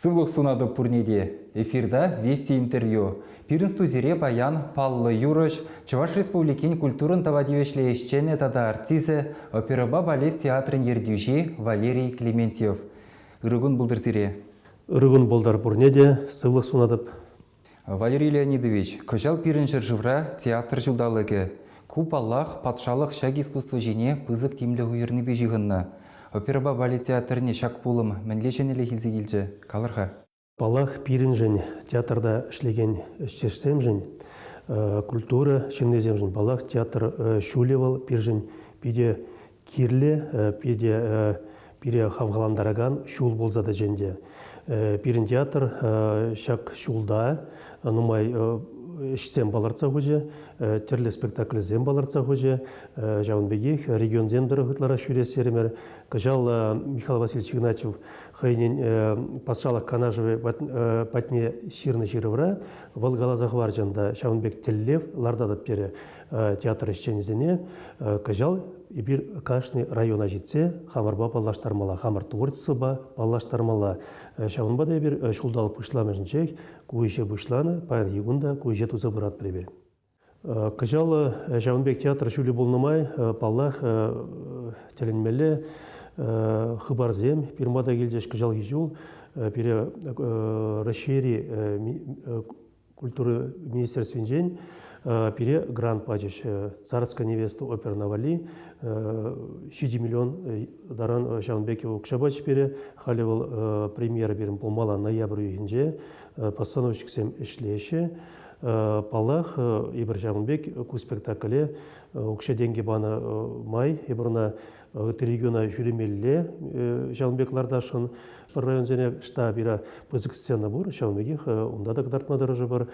Сывлық сунады пурнеде. Эфирда Вести интервью. Пирін студире баян Паллы Юрыш, Чуваш Республикин культурын тавадивешле ешчене тада артисі, операба балет театрын ердюжи Валерий Клементьев. Үрігін бұлдырзире. Үрігін бұлдар пурнеде сывлық сунадып. Валерий Леонидович, көжал пирін жыржывра театр жылдалығы. Куб Аллах патшалық шаг искусство жене пызык тимлі үйірні бежігінна. Операба балет театрыне шак пулым мәнлешенелі хизігілжі. Калырға? Балах пирин жын театрда ішлеген ішчешсем жын, культура шыннезем жын. Балах театр шулевал пир жын, пиде кирле, пире хавғаландараган шул болзады жэнде. Пирин театр шак шулда, нумай ішсем баларца хуже, терлі спектакль зем баларца хуже, жауынбегех регион земдері ғытлара шүресеремер. Кажал Михаил Васильевич Игнатьев хайнен патшалық канажывы патне ширны жирывра, Волгала захваржанда Шаунбек Теллев лардадып бере театр ішченізіне. Кажал Ибир Кашны района жетсе, хамарба баллаштармала, хамар творчысы ба баллаштармала. Шаунба да бір шулдал пұшламы жінчек, күйше бұшланы, паян егунда күйше тузы бұрат біребер. Кажал Шаунбек театр шүлі болнымай, баллах теленмелі хыбарзем, пирмада келдеш кажал ежул, пере расшири культуры министерствен жен, пере грант пачеш «Царская невеста» оперна вали, 6 миллион даран Шаунбекева Кшабач пере, халивал премьера берем полмала ноябрь үйінже, постановщиксем ішлеші, Палах Ибр Шаунбек ку спектакле укше деньги бана май ибрна региона жүремелле Шаунбеклардашын бір район және штабира пызык сцена бур Шаунбеких онда да кдартна дорожа бар.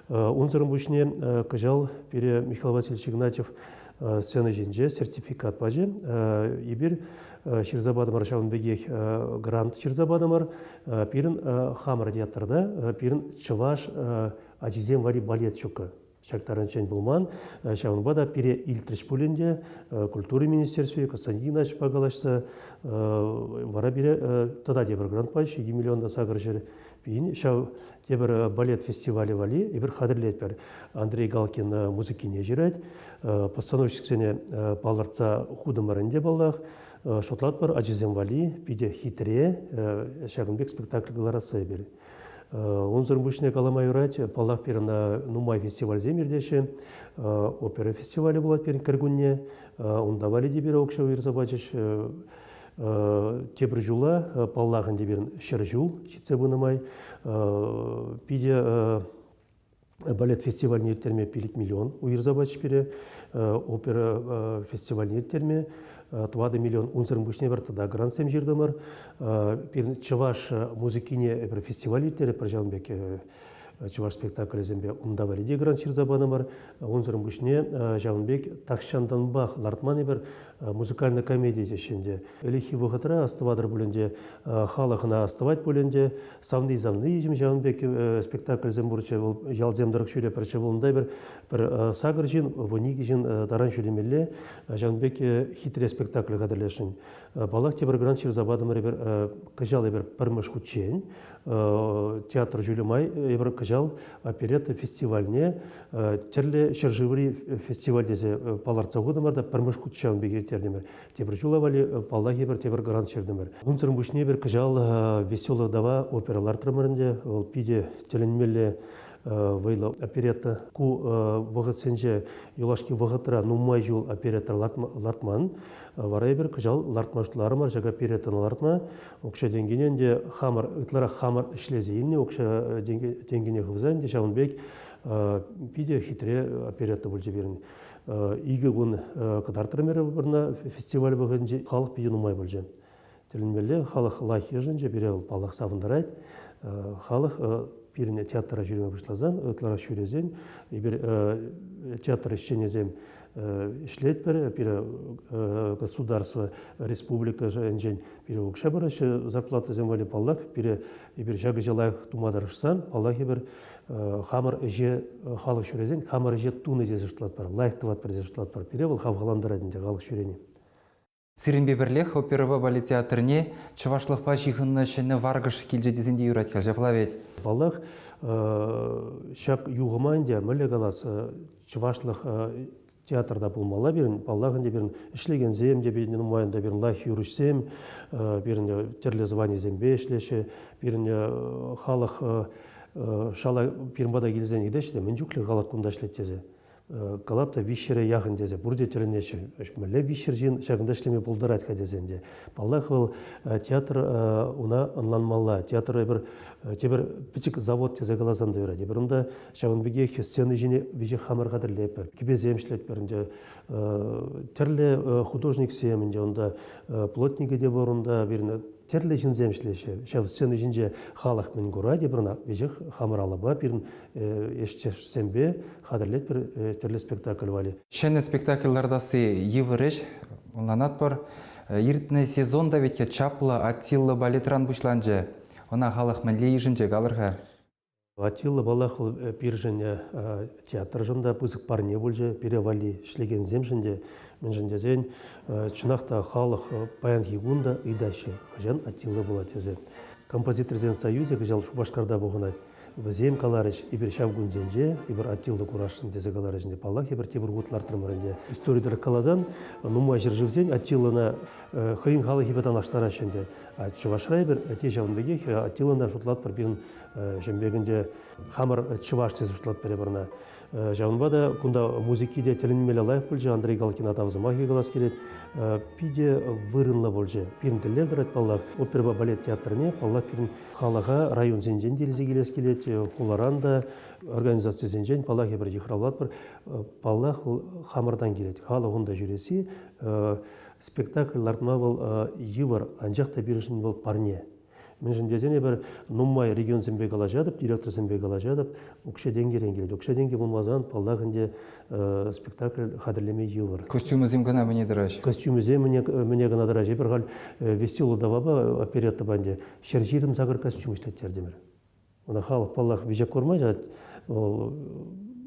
Унзырым бушне кажал пере Михаил Васильевич Игнатьев сцена жинже сертификат бажы. Ибир Ширзабадамар Шаунбеких грант Ширзабадамар пирин хамар театрда пирин чываш Ачизем вари балет чука. Шактаранчен булман, Шаунбада пире илтриш пулинде, культуры министерстве, Константинович погалашса, вара бире тада дебір грант паш, 2 миллионда сагыржыр пейін. Шау дебір балет фестивалі вали, ебір хадырлет бер. Андрей Галкин музыкине жирать, постановщиксене баларца худымарынде баллах, шотлат бар Ачизем вали, пиде хитре, Шагынбек спектакль галарасы бер. Онзыр бүшіне каламай урать, палақ перін Нумай фестиваль земердеші, опера фестивалі болады перін кіргінне, онда вали дебері оқша уйырзабачыш, тебір жула, палағын деберін шыр жул, жетсе бұнымай, пиде балет фестиваль нертерме 5 миллион уйырзабачыш пере, опера фестиваль нертерме, 2 миллион унзырын бүшіне бар, тада грант сем жердімір. Чываш музыкине фестиваль еттері, Жаунбек Чываш спектакль зембе унда вариде грант ширзабаны бар. Унзырын бүшіне Жаунбек тақшандан бақ лартман ебір музыкальный комедия дешінде. Элихи вғытыра астывадыр бөлінде, халықына астывайт бөлінде, самды-замны ежім Жаунбек спектакль зембурчы ялземдірік шүре пірчі болындай бір сағыр жин, вұниг жин даран шүремелі Жаунбек хитре спектакль қадырлешін. Балақ тебір грант ширзабадымыр ебір күжал ебір пірміш құтчен, театр жүлімай ебір күжал оперетта фестивальне, терлі шыржывыри фестиваль десе паларца ғудымарда пірміш құтчан бегер тердемір. Тебір жүлавали паллах ебір тебір грант шердемір. Унцырын бүшіне бір күжал веселых дава опералар тұрмырынде, ол пиде теленмелі вейла оперетта ку вағытсенже юлашки вағытыра нумай жул оперетта лартман варай бір күжал лартмаштыларымар жага опереттаны лартма оқша денгенен хамар ытлара хамар ішлезейінне оқша денгене ғывзан де Шаунбек пиде хитре оперетта бұл жеберін игі күн қыдартырмері бірна фестиваль бұғынже халық пиде нумай бұл жен тілінмелі халық лайхи жын жебере балақ сабындарайд халық пиріне театра жүреме бұшлазан, ұтлара шүрезен, театр ішченезем ішлет бір, государство, республика жәнжен, оқша бір, зарплата земвали паллах, жағы жалайық тумадарышсан, паллах ебір хамыр же халық шүрезен, хамыр же туны дезіштілат бар, лайықтыват бір дезіштілат бар, ол хавғаландар әдінде халық шүрені. Сиренбе бірлех операба балет театрне чывашлықпа жиғынны шыны варгыш келже дезінде юратқа жаплавет. Баллах шак юғыманде мүлі қалас чывашлық театрда болмала берін, баллағында берін ішлеген земде берін, ұмайында берін лайх юрышсем, берін терлі звани зембе ішлеші, берін халық шала пирмада келзен едеші, мен жүклі ғалат күнда ішлеттезе. Қалапта вишере яғын дезе, бұрде тілінеші, мүлі вишер жин шағында ішлеме болдырат қадезенде. Баллах ол театр уна ынланмалла, театр тебір пічік завод тезе қалазанды өрі. Дебір ұнда шағынбеге сцены жіне вежі хамыр қадырлепір, кебе земшлет бірінде, тірлі художник семінде, онда плотнигі де бар, онда біріне терлі жін земшлеші, шав сцены жінже халық мен ғыра, дебіріна вежі хамыр алаба, бірін ешчешсембе қадырлет бір терлі спектакль вали. Шәні спектакльлардасы евіріш, онланат бар, иртіне сезонда ветке чаплы, аттиллы балетран бұшланжы, она халық мәнле ежінже қалырға. Аттиллы балақыл пиржіне театр жында бұзық парне болжы, перевали шлеген земжінде, мен жінде зен, чынақта халық баян хигунда үйдаші, жан Аттиллы бола тезе. Композитор зен союзе, жал Шубашқарда бұғынат. Візем қаларыш, ибір шавгун зенже, ибір Аттиллы курашын тезе қаларышында палақ, ибір тебір ғутлар тұрмырынде. Историядыр қалазан, нұма жыржывзен, Аттиллына хыйын халық ибетан аштарашынде. Чывашрай бір, те жауынбеге, Аттиллына жұтлат бір бірін жембегінде хамыр чываш тезе жұтлат бірі біріна. Жауынбада, күнда музыкиде тілінмелі лайық болжы, Андрей Галкин атавызы махи қалас келет, пиде вырынла болжы. Пирін тілдердір айтпаллақ, оперба балет театріне, паллақ пирін халаға район зенжен делізе келес келет, хуларанда организация зенжен, паллақ ебір жихралат бір, паллақ хамырдан келет. Халық онда жүресі, спектакль лартма бұл евір, анжақта бірішін бұл парне. Мен жіндезене бір нұммай регион зімбек ала жадып, директор зімбек ала жадып, ұқша денгерен келеді. Ұқша денге болмазан, паллағынде спектакль қадірлеме евір. Костюмы зімгіна міне дыраш? Костюмы зем міне ғана дыраш. Ебір ғал вестилу даваба оперетті банде. Шержирім зағыр костюм іштеттер демір. Она халық паллақ бежек көрмай жад,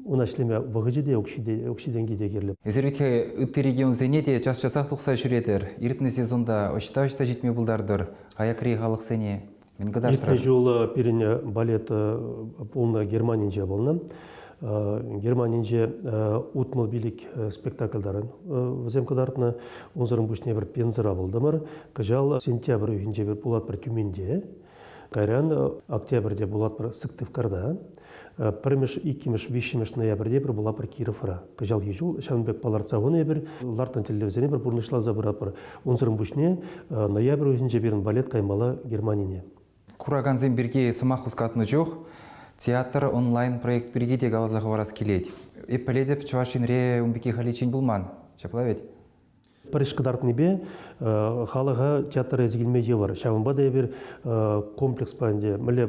она шлеме вағыжыде өкшиденге дегерліп. Ezervike ытты регион зенеде час-часақ тұқса жүретер. Иртіне сезонда очта-очта жетме бұлдардыр. Аяқри халық сене. Мен қыдар тұрар. Иртіне жолы періне балет полна Германинже болна. Германинже утмыл билік спектакльдарын візем қыдартына. Онзырын бүшіне бір пензіра болдымыр. Кажал сентябрь үйінже бір болат бір Тюменде. Кайран октябрьде болат бір Сыктывкарда. Піріміш, икіміш, вишіміш ноябрьде бір бұла бір Кировра. Кажал ежул, Шанбек паларцағыны бір, лартын телевизионе бір бұрнышлаза бір апыр. Онзырын бүшіне ноябрь өзінже берін балет каймалы Германине. Кураганзен бірге сымақ ұсқатыны жоқ, театр онлайн проект бірге де қалазағы варас келет. Эппеледіп Чувашинре умбеке халичин бұлман. Шаплавет? Париж қыдартыныбе халыға театр әзігілме евар. Шағынбада бір комплекс пәнде. Мүлі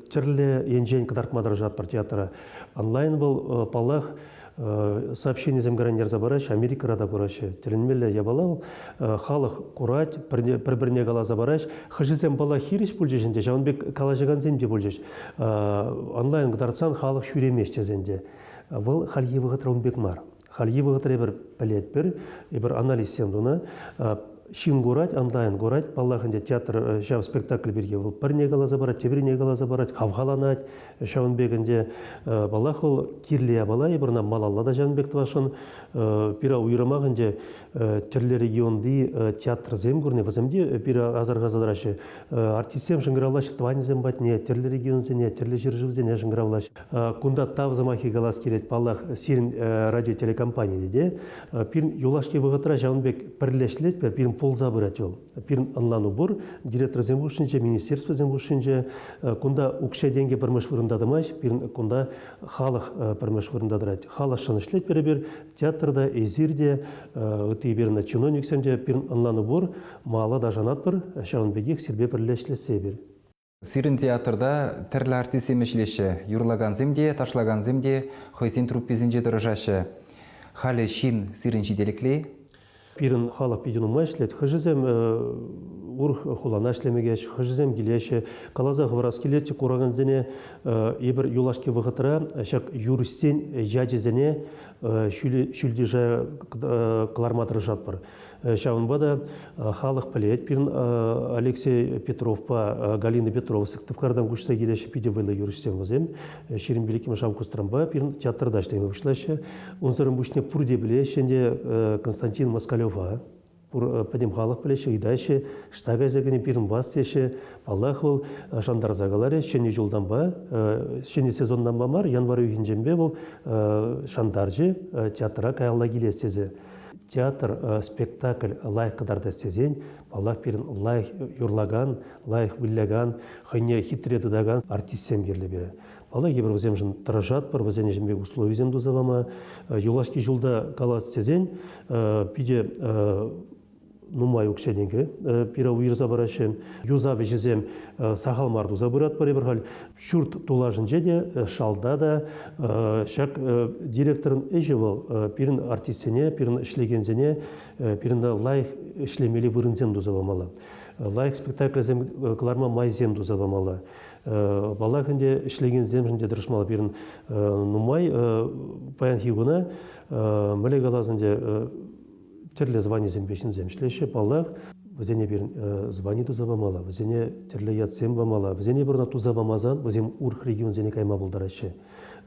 тірлі енжен қыдартмадыр жатпар театра. Онлайн бұл палақ сообщение земгаранер забараш, Америкада кураши. Тірінмелі ябалау, халық құрат, бір-біріне қала забараш. Хыжызем бала хириш бұл жешінде, жауынбек қала жаған земде бұл жеш. Онлайн қыдартсан халық шүремеште земде. Бұл халевіға траунбек мар. Халевіға тірі бір пәлет бір анализ сендуна. Шин горать, онлайн горать, паллахынде театр жав спектакль берге бұл біріне қалаза барат, тебіріне қалаза барат, қавғаланат, шауынбегінде балах ол кирлия бала, ебірна малаллада жанбекті башын, пира уйрамағынде түрлі регионды театр зем көріне, вазымде пира азар-ғазадырашы артистсем жыңғыравлашы, тванезем батне, түрлі регионзене, түрлі жыржывзене жыңғыравлашы. Күнда тавзамахи қалас керет паллах сирин радиотелекомпания деде, пирін юлашке вғытыра жауынбек бірлешлет, пирін полза бұрат жол. Пирін анлану бұр, директор зембушынче, министерство зембушынче, күнда ұқша денге бірміш вырындадымаш, пирін күнда халық бірміш вырындадырат. Халық шанышлет бері театрда, эзирде, ұты беріна чиновниксемде, пирін анлану бұр, мала да жанат бір, шауынбегек сірбе бірлешлесе бір. Сирин театрда тірлі артист емешлеші, юрлаган земде, ташлаган земде, хойсен труппезінже дырыжашы. Халі шин сирин жиделіклей? Пирін халық пейден ұмайшлет, хыжызем урх хулана шлемегеш, хыжызем келеші, қалаза ғыварас келетті қорағанзене ебір юлашке вғытыра, шак юристен жажезене шүлді жа қыларматыры жатпыр. Шавынба да халық пілет. Пирін Алексей Петровпа, Галина Петрова Сыктывкардан күшті келеші пидевайлы юрistем возем. Шерин Беликим Шавку Страмба, пирін театрда іштейме бұшлашы. Онсырын бұшне пұрде білешінде Константин Москалева. Падем халық білеші, идайшы, штага зәгіне пирін бас теші, Аллах был шандар загаларе, шені жылдан ба, шені сезондан ба мар, январ үйінженбе бұл шандаржы театра каялла келестезі. Театр, спектакль лайық қыдарда сезен, Аллах пирін лайық юрлаган, лайық вілляган, хайне хитредыдаган артистсем керлі бері. Аллах ебір візем жын тыражат бар, візене жынбек условий зем дұзавама. Юлашки жылда калас сезен, пиде нумай укшеденге, пира уйырза барашы, юза вежезем сахал марду забырат бар ебір. Шүрт тулажын жеде, шалда да, шак директорын әжі бол, пирін артистене, пирін ішлегензене, пирін лайық ішлемелі вырынзен дұзавамалы. Лайық спектакльзем кыларма майзем дұзавамалы. Балакынде ішлеген земжінде дұрышмалы берін нумай паян хигуна мүлек алазынде терлі звани зембешін земшлеші балақ візене берін звани тузабамала, візене терлі ятсем бамала, візене бірна тузабамазан візем урх регион зене кайма болдарашы.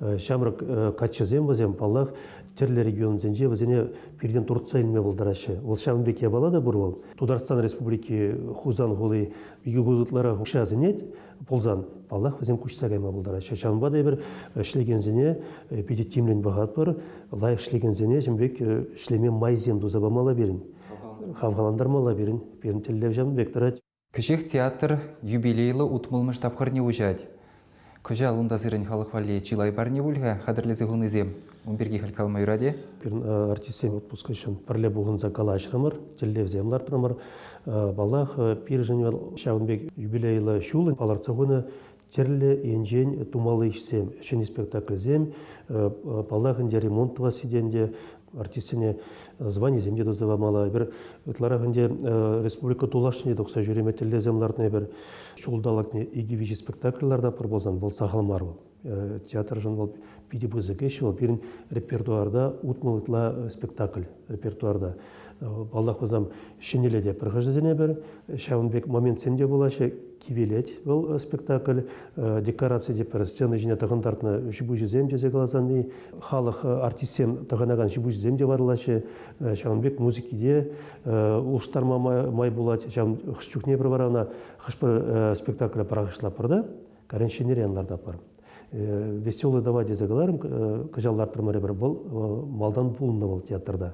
Шамрық качызем візем балақ терлі регион зенже візене перден Турция илме болдарашы. Ол Шамбеке балада бұр ол. Тударстан Республики Хузан ғолы үйгі ғудытлара ұша зенет, ползан балах візем күшса кайма болдарашы. Шамбада бір шлеген зене педе тимлен бағат бар, лайық шлеген зене жембек шлеме майзем дузабамала берін. Хавғаландармала берін тіллев Жамбектарат. Кішек театр юбилейлы утмылмыш тапқырне ұжад. Көжа алында зырын халық вали чилай барне бульга, хадырлезі ғынызем, ұмберге халкалма юраде? Артистем отпуска үшін пірле бұғынза кала ашырамыр, тіллев землар тұрамыр. Балах пир және шағынбек юбилейлы шулын, аларцағыны терлі енжен тумалы ішсем, шын спектакль зем, балахынде ремонтова сиденде, артистіне звани земде дозавамала. Бір ұтларағынде республика тулашыне доқса жүреме тілі земларыне бір шулдалықне игивичи спектакльларда пыр болзан, бол сағылмар бол. Театр жын бол биде бұзыкеші бол, бірін репертуарда ұтмылытла спектакль репертуарда. Балдақ бұзам шынеледе пырғыжызіне бір, Шавынбек момент семде болашы кивелет бұл спектакль, декорация деп бір сцена жіне тағындартына жібужі земде зегалазаны, халық артистсем тағынаған жібужі земде барылашы, Шавынбек музыкиде ұлыштарма май болады, Шавын ұқшчукне бір барауына қышпыр спектакль парағышла пырда, кәрен шенерянларда бар. Веселый давай дезегаларым, кажаллар тұрмары бір бұл малдан бұлынны бұл театрда.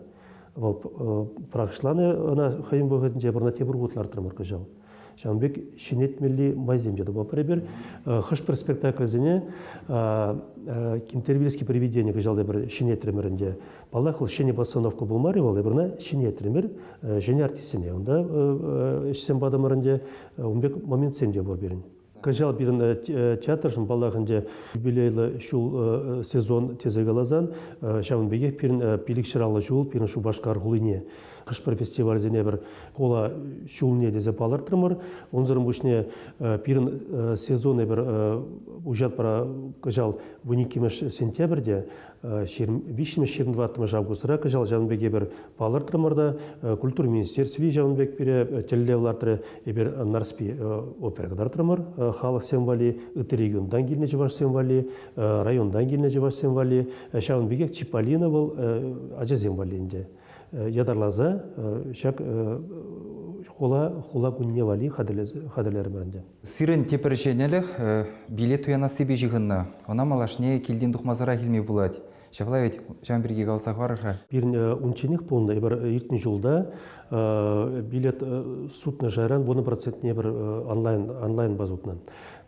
Парағышланы ана қайын бұғыдынже бірна тебір ғутлар тұрмыр кажал. Шамбек шинетмелі майзем деді бұл бір. Қышпыр спектакльзіне интервьюлески приведение кажалды бір шинетремерінде. Балақыл шене басановка болмары бол, бірна шинетремер және артисіне. Онда ішсен бадамырында ұмбек момент семде бол берін. Кажал бірін театршын балағынде юбилейлі шул сезон тезегалазан, шавынбеге бірін пилікшіралы жол, бірін шу башқар ғулыне. Қышпыр фестивальзіне бір қола шулне дезе балар тұрмыр. Онзырын бұшне бірін сезоны бір ұжат бара кажал 12 сентябрде, 5-22 августра кажал Жавынбеге бір балар тұрмырда, культур министерстви Жавынбек бірі телевлартыры бір нарспи операдар тұрмыр. Халық сенвали, үті региондан келіне жываш сенвали, райондан келіне жываш сенвали, Шавынбеге Чиполлино бұл ажа сенвалиінде. Ядарлаза, шак хула күнне вали хадалары бірінде. Сирен тепершенелік билет уяна себе жығынна. Она малашне келден дұқмазара келмей болады. Шавлай ведь Жамберге қалсақ барыға. Бірін үнченек болында, бір ертін жылда билет сутны жайран, 1% бір онлайн базутынан.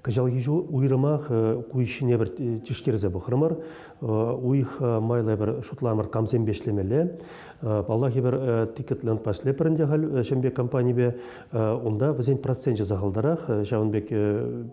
Кажалги жол уйрамақ күйшіне бір тишкерзе бұқырмар, уйх майлай бір шутламыр камзен бешлемелі. Баллахи бір тикетлен пашле бірінде қал шембек компании онда візен процент жазағылдарақ, Жавынбек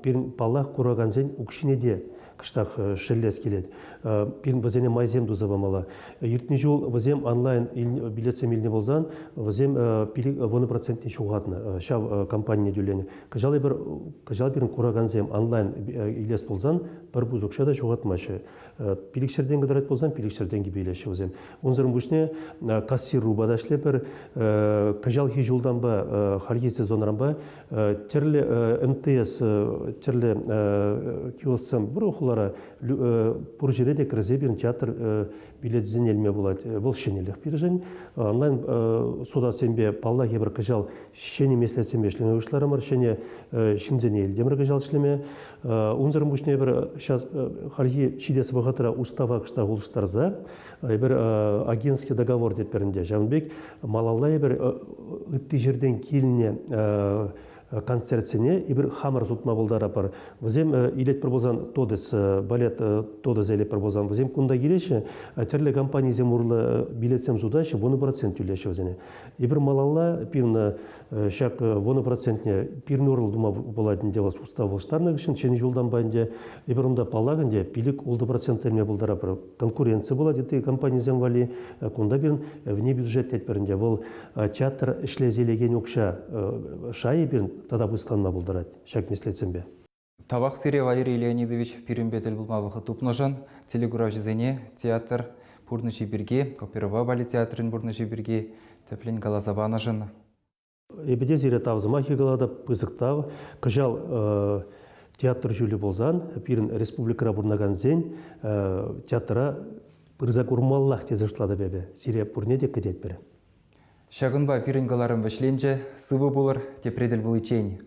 бірін баллах құрағанзен ұқшинеде кыштақ шеллес келеді. Бірін візене майзем дұзабамала. Ертіне жол візем онлайн билетсем еліне болзан, візем 1% шуғатына шав компания дөлені. Кажал бірін құрағанзем онлайн илес болзан, бір бұз ұқшада шуғатмашы. Пиликшерден кыдырат болсам, пиликшерден кибейлеші өзем. Онзырын бүшне кассир рубада шлепер, кажал хижулдан ба, харги сезонран ба, терлі МТС, терлі киоссам бір оқылара бұр жереде кірізе бірін театр билет зенелме болады. Бұл шенелік біржен. Онлайн суда сенбе палла ебір кажал шене меслет сенбе шлеме ұшларымыр, шене шинзене елдемір кажал шлеме. Онзырын бүшне бір харги шидесі бұғатыра устава кышта ғылыштарза, бір агентский договор деп берінде. Жанбек малалла ебір үтті жерден келіне концертсене ибір хамыр сутма болдара бар. Візем илет бір болзан тодес, балет тодес елет бір болзан. Візем күнда келеші, терлі компания зем ұрлы билетсем зудайшы, 1% үлеші өзіне. Ибір малалла пирна шак 1%не пирн ұрлы дума боладын делас устав болштарны кішін, чені жолдан байынде, ибір ұмда палағынде пилік 10% терме болдара бар. Конкуренция болады, еті компания зем вали, күнда бірін вне бюджет етперінде. Бұл театр ішлезелеген өкша шайы бірін тада бұйсқанма бұлдырады, шак меслетсен бе. Тавақ сире Валерий Леонидович пирімбетіл бұлмавығы тұпножан, телегурав жізене театр бұрнышы бірге, оперова бали театрын бұрнышы бірге, тәплен галазабанажын. Эбеде зире тавзыма хигалада пызықтав, қыжал театр жүлі болзан, пирін республикара бұрнаган зен, театра пырза күрмаллах тезіштілады бебе, сире бұрне де кедет бірі. Шағынба пирінгаларын вәшленже, сывы болыр, тепреділ бұл ичень.